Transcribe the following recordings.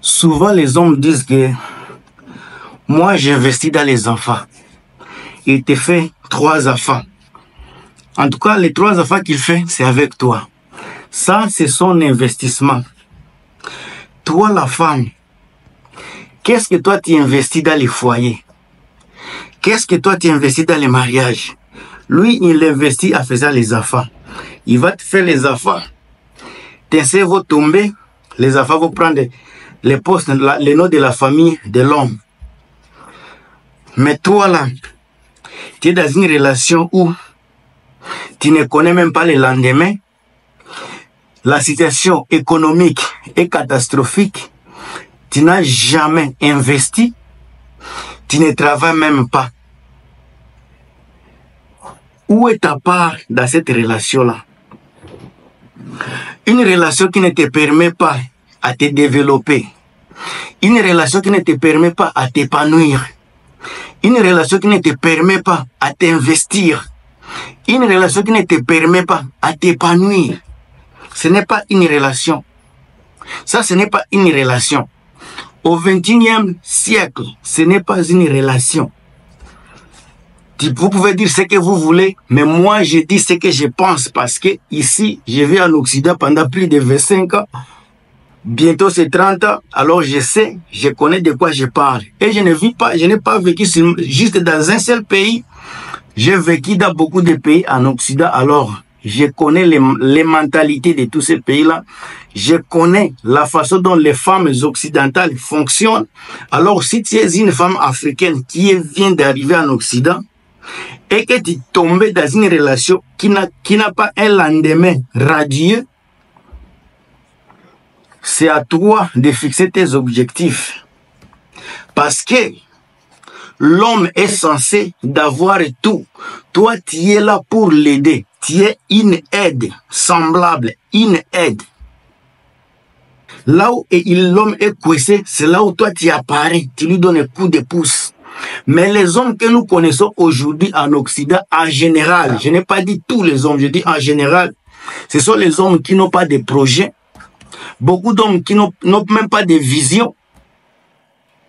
Souvent, les hommes disent que moi, j'investis dans les enfants. Il te fait 3 enfants. En tout cas, les 3 enfants qu'il fait, c'est avec toi. Ça, c'est son investissement. Toi, la femme, qu'est-ce que toi, tu investis dans les foyers? Qu'est-ce que toi, tu investis dans les mariages? Lui, il investit en faisant les enfants. Il va te faire les enfants. Tes seins vont tomber. Les enfants vont prendre les postes, les noms de la famille de l'homme. Mais toi, là, tu es dans une relation où tu ne connais même pas le lendemain. La situation économique est catastrophique. Tu n'as jamais investi. Tu ne travailles même pas. Où est ta part dans cette relation-là? Une relation qui ne te permet pas à te développer. Une relation qui ne te permet pas à t'épanouir. Une relation qui ne te permet pas à t'investir. Une relation qui ne te permet pas à t'épanouir. Ce n'est pas une relation. Ça, ce n'est pas une relation. Au XXIe siècle, ce n'est pas une relation. Vous pouvez dire ce que vous voulez, mais moi, je dis ce que je pense parce que ici, je vis en Occident pendant plus de 25 ans. Bientôt, c'est 30 ans. Alors, je sais, je connais de quoi je parle. Et je ne vis pas, je n'ai pas vécu juste dans un seul pays. J'ai vécu dans beaucoup de pays en Occident. Alors, je connais les mentalités de tous ces pays-là. Je connais la façon dont les femmes occidentales fonctionnent. Alors, si tu es une femme africaine qui vient d'arriver en Occident et que tu tombes dans une relation qui n'a pas un lendemain radieux, c'est à toi de fixer tes objectifs. Parce que l'homme est censé d'avoir tout. Toi, tu es là pour l'aider. Tu es une aide semblable, une aide. Là où l'homme est coincé, c'est là où toi tu apparais, tu lui donnes un coup de pouce. Mais les hommes que nous connaissons aujourd'hui en Occident, en général, je n'ai pas dit tous les hommes, je dis en général, ce sont les hommes qui n'ont pas de projet, beaucoup d'hommes qui n'ont même pas de vision.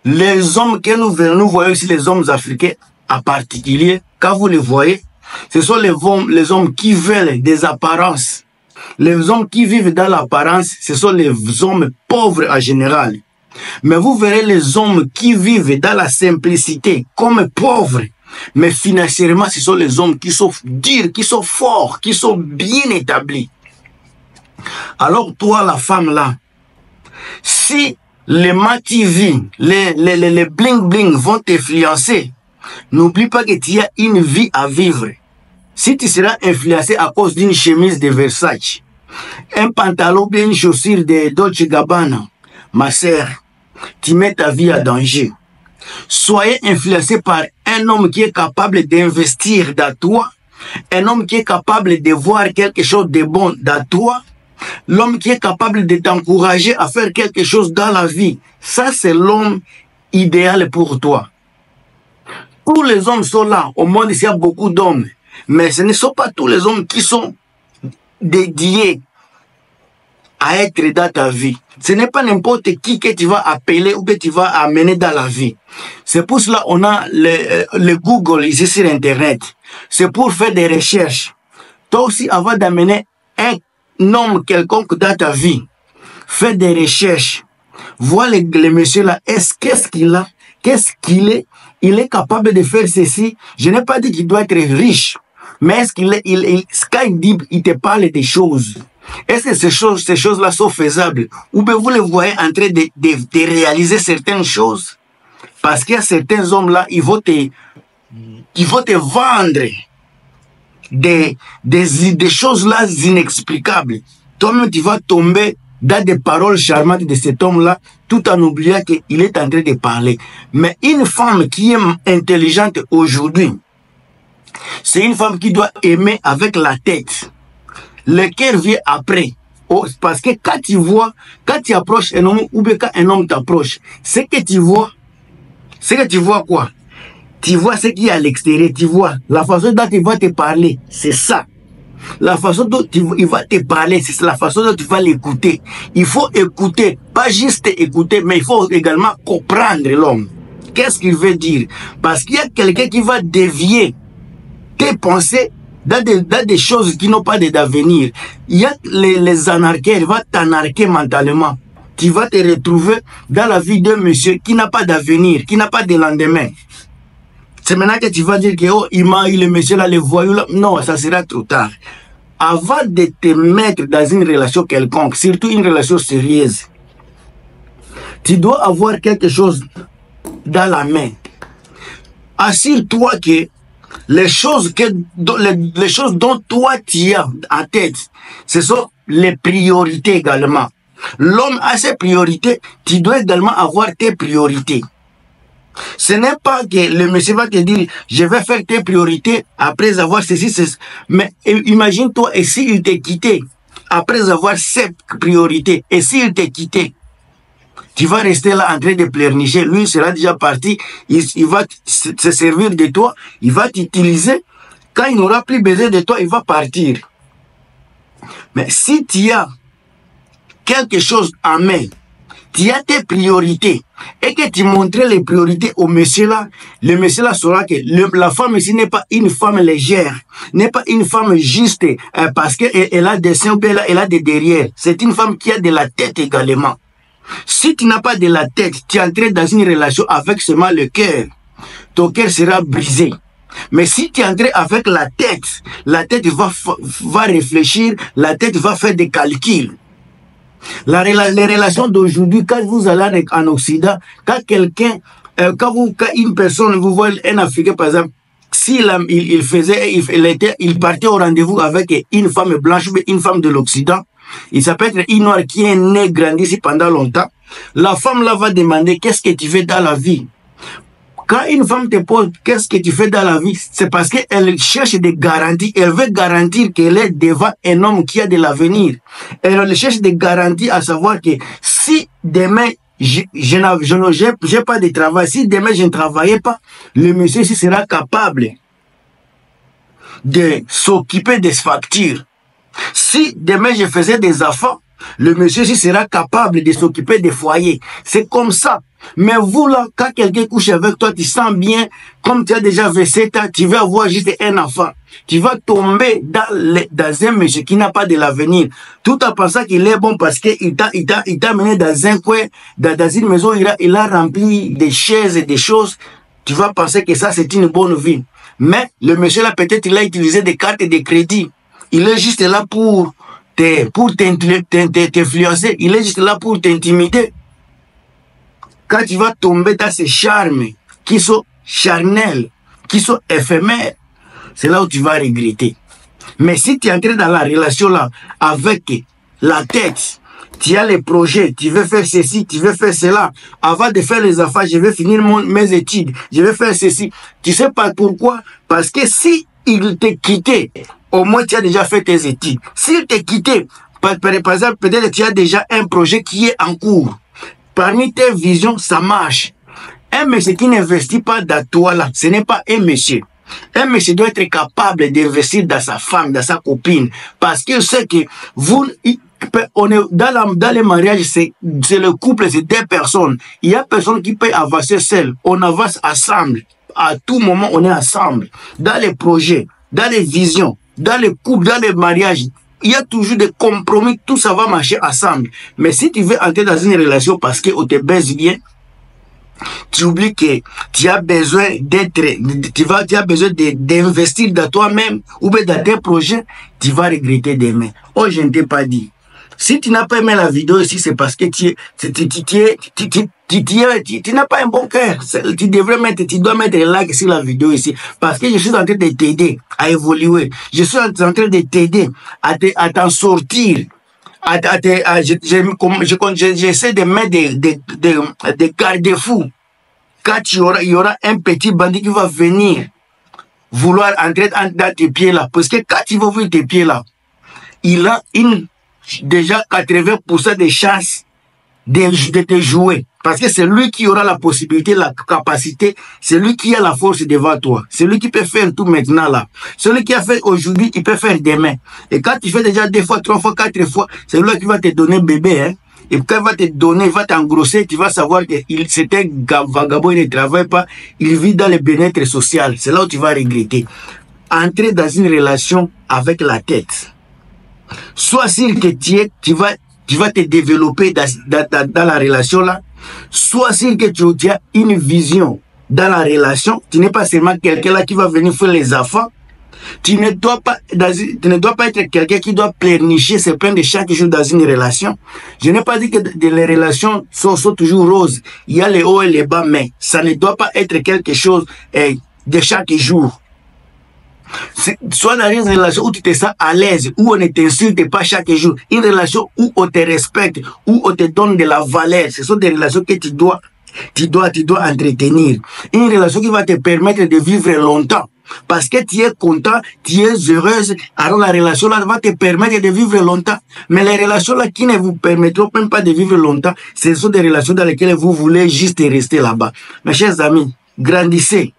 Les hommes que nous voyons ici, les hommes africains en particulier, quand vous les voyez, ce sont les hommes qui veulent des apparences. Les hommes qui vivent dans l'apparence, ce sont les hommes pauvres en général. Mais vous verrez les hommes qui vivent dans la simplicité comme pauvres. Mais financièrement, ce sont les hommes qui sont durs, qui sont forts, qui sont bien établis. Alors toi, la femme là, si les MTV, les bling-bling vont t'influencer, n'oublie pas que tu as une vie à vivre. Si tu seras influencé à cause d'une chemise de Versace, un pantalon ou une chaussure de Dolce Gabbana, ma sœur, tu mets ta vie à danger. Soyez influencé par un homme qui est capable d'investir dans toi, un homme qui est capable de voir quelque chose de bon dans toi, l'homme qui est capable de t'encourager à faire quelque chose dans la vie. Ça, c'est l'homme idéal pour toi. Tous les hommes sont là. Au monde, il y a beaucoup d'hommes. Mais ce ne sont pas tous les hommes qui sont dédiés à être dans ta vie. Ce n'est pas n'importe qui que tu vas appeler ou que tu vas amener dans la vie. C'est pour cela qu'on a le Google ici sur Internet. C'est pour faire des recherches. Toi aussi, avant d'amener un homme quelconque dans ta vie, fais des recherches. Vois le monsieur là, qu'est-ce qu'il a, qu'est-ce qu'il est. Il est capable de faire ceci. Je n'ai pas dit qu'il doit être riche. Mais est-ce qu'il est, il te parle des choses. Est-ce que ces choses-là sont faisables? Ou bien vous les voyez en train de réaliser certaines choses? Parce qu'il y a certains hommes-là, ils vont te vendre des choses-là inexplicables. Toi-même, tu vas tomber dans des paroles charmantes de cet homme-là, tout en oubliant qu'il est en train de parler. Mais une femme qui est intelligente aujourd'hui, c'est une femme qui doit aimer avec la tête. Le cœur vient après. Oh, parce que quand tu approches un homme, ou bien quand un homme t'approche, ce que tu vois quoi? Tu vois ce qui est à l'extérieur, tu vois la façon dont il va te parler, c'est ça. La façon dont il va te parler, c'est la façon dont tu vas l'écouter. Il faut écouter, pas juste écouter, mais il faut également comprendre l'homme. Qu'est-ce qu'il veut dire? Parce qu'il y a quelqu'un qui va dévier tes pensées dans des choses qui n'ont pas d'avenir. Il y a les anarchies, il va t'anarquer mentalement. Tu vas te retrouver dans la vie d'un monsieur qui n'a pas d'avenir, qui n'a pas de lendemain. C'est maintenant que tu vas dire que oh, il m'a eu le monsieur là, le voyou là. Non, ça sera trop tard. Avant de te mettre dans une relation quelconque, surtout une relation sérieuse, tu dois avoir quelque chose dans la main. Assure-toi que les choses dont toi tu as en tête, ce sont les priorités également. L'homme a ses priorités, tu dois également avoir tes priorités. Ce n'est pas que le monsieur va te dire, je vais faire tes priorités après avoir ceci, ceci. Mais imagine-toi, et s'il t'est quitté, après avoir ses priorités, et s'il t'est quitté, tu vas rester là en train de pleurnicher. Lui sera déjà parti, il va se servir de toi, il va t'utiliser. Quand il n'aura plus besoin de toi, il va partir. Mais si tu as quelque chose en main, tu as tes priorités, et que tu montres les priorités au monsieur là, le monsieur là saura que la femme ici n'est pas une femme légère, n'est pas une femme juste parce qu'elle a des seins ou bien elle a des derrière. C'est une femme qui a de la tête également. Si tu n'as pas de la tête, tu entres dans une relation avec seulement le cœur, ton cœur sera brisé. Mais si tu entres avec la tête va réfléchir, la tête va faire des calculs. Les relations d'aujourd'hui, quand vous allez en Occident, quand quand une personne, vous voyez un Africain par exemple, s'il il partait au rendez-vous avec une femme blanche ou une femme de l'Occident, il s'appelle une noire qui est née, grandi ici pendant longtemps, la femme là va demander qu'est-ce que tu fais dans la vie. Quand une femme te pose qu'est-ce que tu fais dans la vie, c'est parce qu'elle cherche des garanties. Elle veut garantir qu'elle est devant un homme qui a de l'avenir. Elle cherche des garanties à savoir que si demain j'ai pas de travail, si demain je ne travaillais pas, le monsieur ici sera capable de s'occuper des factures. Si demain je faisais des enfants, le monsieur ici sera capable de s'occuper des foyers. C'est comme ça. Mais vous là, quand quelqu'un couche avec toi, tu sens bien, comme tu as déjà 27 ans, tu vas avoir juste un enfant. Tu vas tomber dans un monsieur qui n'a pas de l'avenir. Tout en pensant qu'il est bon parce qu'il t'a mené dans un coin, dans une maison, il a rempli des chaises et des choses. Tu vas penser que ça, c'est une bonne vie. Mais le monsieur là, peut-être, il a utilisé des cartes de crédit. Il est juste là pour t'influencer. Il est juste là pour t'intimider. Quand tu vas tomber dans ces charmes qui sont charnels, qui sont éphémères, c'est là où tu vas regretter. Mais si tu entres dans la relation là avec la tête, tu as les projets, tu veux faire ceci, tu veux faire cela, avant de faire les affaires, je vais finir mes études, je vais faire ceci. Tu sais pas pourquoi? Parce que si il t'a quitté, au moins tu as déjà fait tes études. S'il t'a quitté, par exemple, peut-être tu as déjà un projet qui est en cours. Parmi tes visions, ça marche. Un monsieur qui n'investit pas dans toi là, ce n'est pas un monsieur. Un monsieur doit être capable d'investir dans sa femme, dans sa copine. Parce qu'il sait que on est dans les mariages, c'est le couple, c'est deux personnes. Il y a personne qui peut avancer seul. On avance ensemble. À tout moment, on est ensemble. Dans les projets, dans les visions, dans les couples, dans les mariages. Il y a toujours des compromis, tout ça va marcher ensemble. Mais si tu veux entrer dans une relation parce qu'on te baise bien, tu oublies que tu as besoin tu as besoin d'investir dans toi-même ou bien dans tes projets, tu vas regretter demain. Oh, je ne t'ai pas dit. Si tu n'as pas aimé la vidéo ici, c'est parce que tu n'as pas un bon cœur. Tu dois mettre un like sur la vidéo ici. Parce que je suis en train de t'aider à évoluer. Je suis en train de t'aider à t'en sortir. J'essaie de mettre des garde-fous. Quand il y aura un petit bandit qui va venir vouloir entrer dans tes pieds là. Parce que quand il va ouvrir tes pieds là, il a déjà 80% de chances de te jouer. Parce que c'est lui qui aura la possibilité, la capacité, c'est lui qui a la force devant toi. C'est lui qui peut faire tout maintenant là. Celui qui a fait aujourd'hui, il peut faire demain. Et quand tu fais déjà 2 fois, 3 fois, 4 fois, c'est lui qui va te donner bébé. Hein. Et quand il va te donner, il va t'engrosser, tu vas savoir que c'est un vagabond, il ne travaille pas, il vit dans le bien-être social. C'est là où tu vas regretter. Entrer dans une relation avec la tête. Sois sûr que tu vas te développer dans la relation là. Sois sûr que tu as une vision dans la relation. Tu n'es pas seulement quelqu'un là qui va venir faire les affaires. Tu ne dois pas être quelqu'un qui doit pleurnicher ses peines de chaque jour dans une relation. Je n'ai pas dit que les relations sont toujours roses. Il y a les hauts et les bas, mais ça ne doit pas être quelque chose de chaque jour. Soit dans une relation où tu te sens à l'aise, où on ne t'insulte pas chaque jour. Une relation où on te respecte, où on te donne de la valeur. Ce sont des relations que tu dois entretenir. Une relation qui va te permettre de vivre longtemps. Parce que tu es content, tu es heureuse, alors la relation là va te permettre de vivre longtemps. Mais les relations là qui ne vous permettront même pas de vivre longtemps, ce sont des relations dans lesquelles vous voulez juste rester là-bas. Mes chers amis, grandissez.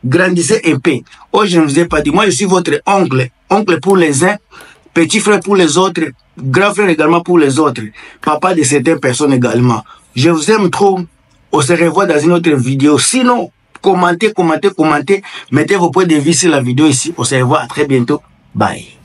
Grandissez un peu. Oh, je ne vous ai pas dit, moi je suis votre oncle. Oncle pour les uns, petit frère pour les autres, grand frère également pour les autres, papa de certaines personnes également. Je vous aime trop. On se revoit dans une autre vidéo. Sinon, commentez, mettez vos points de vue sur la vidéo ici. On se revoit à très bientôt. Bye.